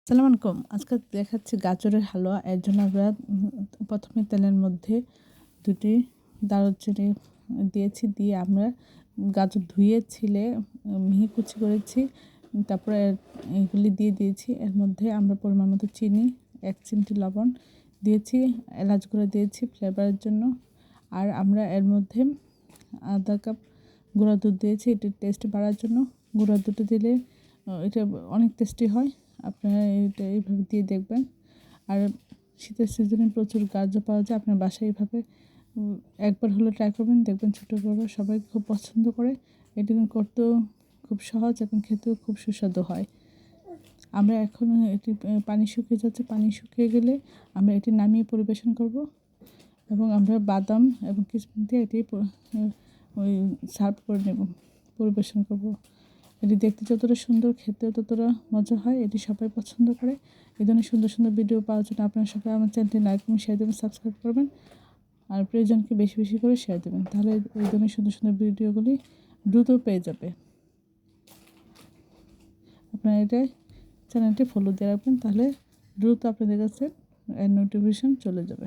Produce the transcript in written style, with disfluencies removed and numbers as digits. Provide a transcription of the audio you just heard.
আসসালামু আলাইকুম। আজকে দেখাচ্ছি গাজরের হালুয়া। এর জন্য আমরা প্রথমে তেলের মধ্যে ২ টি দারুচিনি দিয়েছি। দিয়ে আমরা গাজর ধুয়ে ছিলে মিহি কুচি করেছি। তারপরে এগুলি দিয়ে দিয়েছি। এর মধ্যে আমরা পরিমাণ মতো চিনি, ১ চিমটি লবণ দিয়েছি, এলাচ গুঁড়ো দিয়েছি ফ্লেভারের জন্য। আর আমরা এর মধ্যে আধা কাপ গুঁড়া দুধ দিয়েছি এটির টেস্ট বাড়ার জন্য। গুঁড়া দুধ দিলে এটা অনেক টেস্টি হয়। আপনারা এটা এইভাবে দিয়ে দেখবেন। আর শীতের সিজনে প্রচুর গাজর পাওয়া যায়। আপনার বাসায় এইভাবে একবার হলে ট্রাই করবেন, দেখবেন ছোটো বড়ো সবাই খুব পছন্দ করে। এটি করতেও খুব সহজ এবং খেতেও খুব সুস্বাদু হয়। আমরা এখন এটি পানি শুকিয়ে যাচ্ছে। পানি শুকিয়ে গেলে আমরা এটি নামিয়ে পরিবেশন করব এবং আমরা বাদাম এবং কিশমিশ দিয়ে এটি সার্ভ করে নেব, পরিবেশন করব। এটি দেখতে যতটা সুন্দর, খেতেও ততটা মজা হয়। এটি সবাই পছন্দ করে। এই ধরনের সুন্দর সুন্দর ভিডিও পাওয়ার জন্য আপনারা সবাই আমার চ্যানেলটি লাইক এবং শেয়ার দেবেন, সাবস্ক্রাইব করবেন। আর প্রিয়জনকে বেশি বেশি করে শেয়ার দেবেন। তাহলে এই ধরনের সুন্দর সুন্দর ভিডিওগুলি দ্রুত পেয়ে যাবে। আপনারা এটা চ্যানেলটি ফলো দিয়ে রাখবেন, তাহলে দ্রুত আপনাদের কাছে নোটিফিকেশন চলে যাবে।